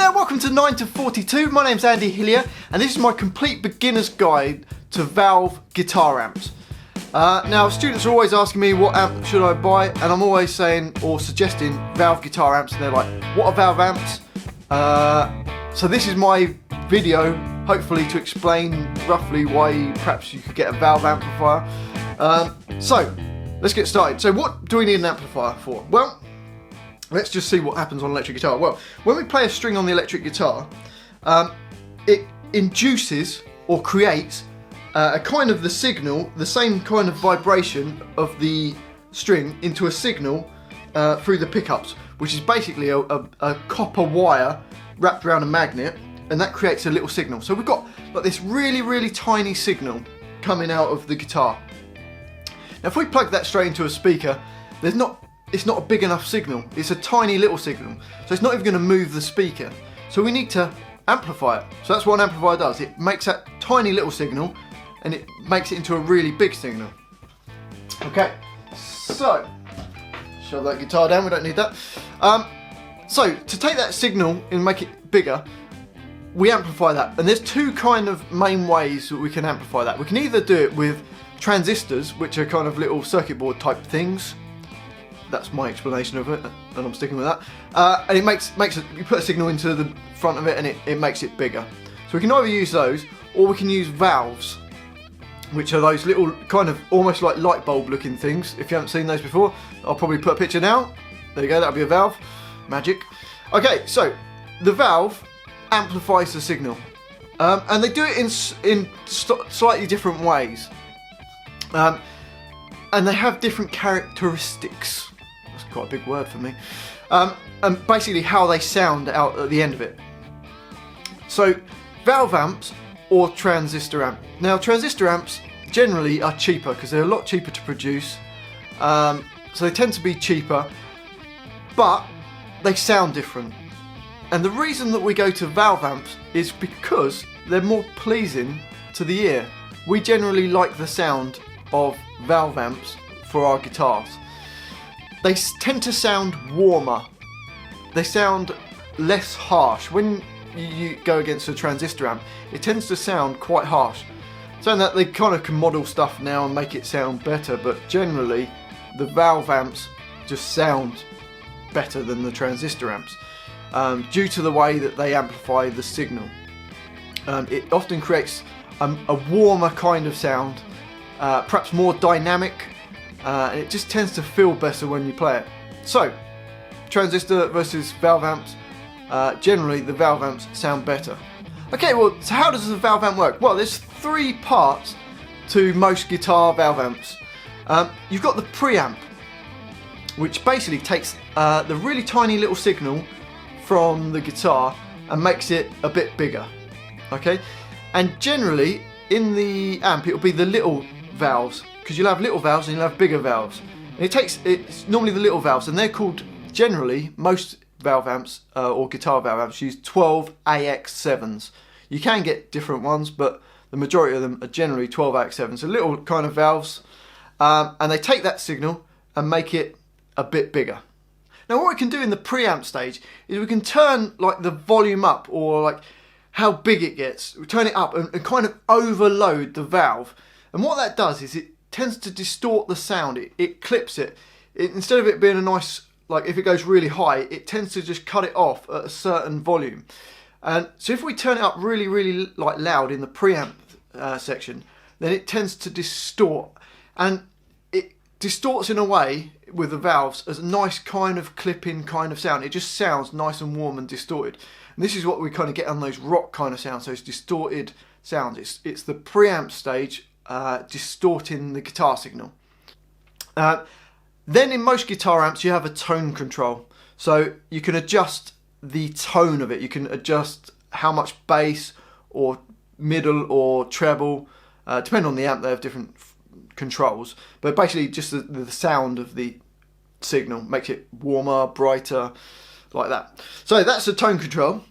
there, welcome to 9 to 42. My name's Andy Hillier and this is my complete beginner's guide to valve guitar amps. Now students are always asking me what amp should I buy, and I'm always saying or suggesting valve guitar amps, and they're like, what are valve amps? So this is my video, hopefully to explain roughly why perhaps you could get a valve amplifier. So let's get started. So what do we need an amplifier for? Well, let's just see what happens on electric guitar. Well, when we play a string on the electric guitar, it induces or creates a kind of the signal, the same kind of vibration of the string into a signal through the pickups, which is basically a copper wire wrapped around a magnet, and that creates a little signal. So we've got like this really tiny signal coming out of the guitar. Now if we plug that straight into a speaker, it's not a big enough signal. It's a tiny little signal, so it's not even going to move the speaker. So we need to amplify it. So that's what an amplifier does. It makes that tiny little signal and it makes it into a really big signal. Okay, so shove that guitar down, we don't need that. So to take that signal and make it bigger, we amplify that. And there's two kind of main ways that we can amplify that. We can either do it with transistors, which are kind of little circuit board type things. That's my explanation of it, and I'm sticking with that. And it makes it, you put a signal into the front of it and it makes it bigger. So we can either use those, or we can use valves, which are those little kind of almost like light bulb looking things. If you haven't seen those before, I'll probably put a picture now. There you go, that'll be a valve. Magic. Okay, so the valve amplifies the signal, and they do it in slightly different ways, and they have different characteristics. That's quite a big word for me. And basically how they sound out at the end of it. So valve amps or transistor amp. Now transistor amps generally are cheaper because they're a lot cheaper to produce, so they tend to be cheaper, but they sound different. And the reason that we go to valve amps is because they're more pleasing to the ear. We generally like the sound of valve amps for our guitars. They tend to sound warmer. They sound less harsh. When you go against a transistor amp, it tends to sound quite harsh. Saying that, they kind of can model stuff now and make it sound better, but generally the valve amps just sound better than the transistor amps, due to the way that they amplify the signal. It often creates a warmer kind of sound, perhaps more dynamic, and it just tends to feel better when you play it. So, transistor versus valve amps, generally the valve amps sound better. Okay, well, so how does the valve amp work? Well, there's three parts to most guitar valve amps. You've got the preamp, which basically takes the really tiny little signal from the guitar and makes it a bit bigger. Okay, and generally in the amp it'll be the little valves, because you'll have little valves and you'll have bigger valves. And it's normally the little valves, and they're called, generally most valve amps or guitar valve amps use 12 AX7s. You can get different ones, but the majority of them are generally 12 AX7s, so little kind of valves, and they take that signal and make it a bit bigger. Now what we can do in the preamp stage is we can turn like the volume up, or like how big it gets. We turn it up and kind of overload the valve. And what that does is it tends to distort the sound. It clips it. Instead of it being a nice, like if it goes really high, it tends to just cut it off at a certain volume. And so if we turn it up really like loud in the preamp section, then it tends to distort. And it distorts in a way with the valves as a nice kind of clipping kind of sound. It just sounds nice and warm and distorted. And this is what we kind of get on those rock kind of sounds, those distorted sounds. It's the preamp stage distorting the guitar signal. Then in most guitar amps you have a tone control. So you can adjust the tone of it. You can adjust how much bass or middle or treble, depending on the amp, they have different controls, but basically just the sound of the signal makes it warmer, brighter, like that. So that's the tone control,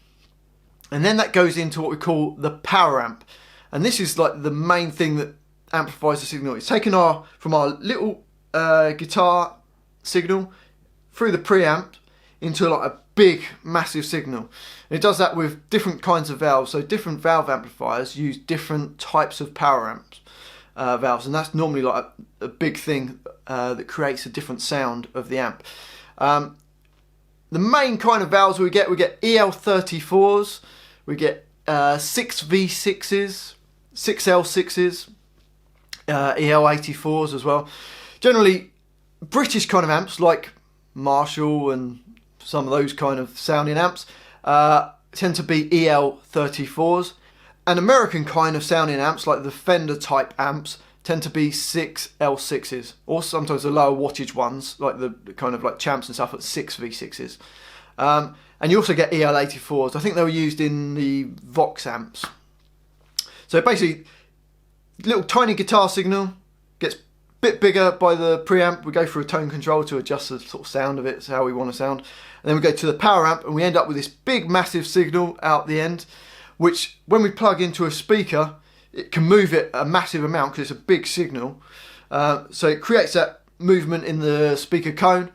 and then that goes into what we call the power amp, and this is like the main thing that amplifies the signal. It's taken from our little guitar signal through the preamp into like a big, massive signal. And it does that with different kinds of valves. So different valve amplifiers use different types of power amps valves, and that's normally like a big thing that creates a different sound of the amp. The main kind of valves we get EL34s, we get 6V6s, 6L6s, EL84s as well. Generally, British kind of amps like Marshall and some of those kind of sounding amps tend to be EL34s. And American kind of sounding amps like the Fender type amps tend to be 6L6s, or sometimes the lower wattage ones like the kind of like Champs and stuff at 6V6s. And you also get EL84s. I think they were used in the Vox amps. So basically, little tiny guitar signal gets a bit bigger by the preamp. We go through a tone control to adjust the sort of sound of it, so how we want to sound. And then we go to the power amp and we end up with this big massive signal out the end, which when we plug into a speaker, it can move it a massive amount because it's a big signal. So it creates that movement in the speaker cone,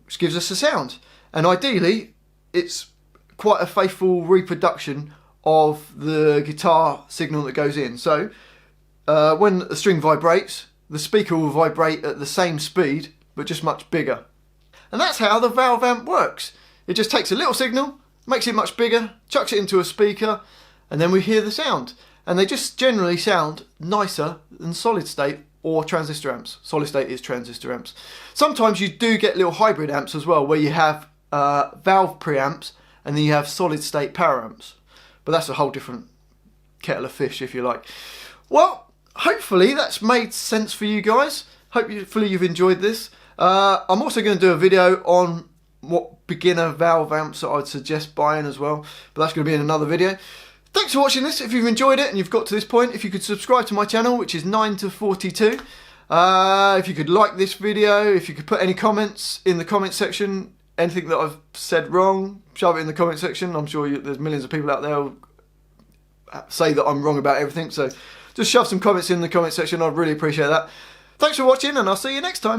which gives us a sound. And ideally, it's quite a faithful reproduction of the guitar signal that goes in. So when the string vibrates, the speaker will vibrate at the same speed, but just much bigger. And that's how the valve amp works. It just takes a little signal, makes it much bigger, chucks it into a speaker, and then we hear the sound. And they just generally sound nicer than solid state or transistor amps. Solid state is transistor amps. Sometimes you do get little hybrid amps as well, where you have valve preamps and then you have solid state power amps. But that's a whole different kettle of fish, if you like. Well, hopefully that's made sense for you guys. Hopefully you've enjoyed this. I'm also going to do a video on what beginner valve amps that I'd suggest buying as well, but that's going to be in another video. Thanks for watching this. If you've enjoyed it and you've got to this point, if you could subscribe to my channel, which is 9 to 42. If you could like this video, if you could put any comments in the comment section, anything that I've said wrong, shove it in the comment section. I'm sure there's millions of people out there who say that I'm wrong about everything, so just shove some comments in the comment section. I'd really appreciate that. Thanks for watching, and I'll see you next time.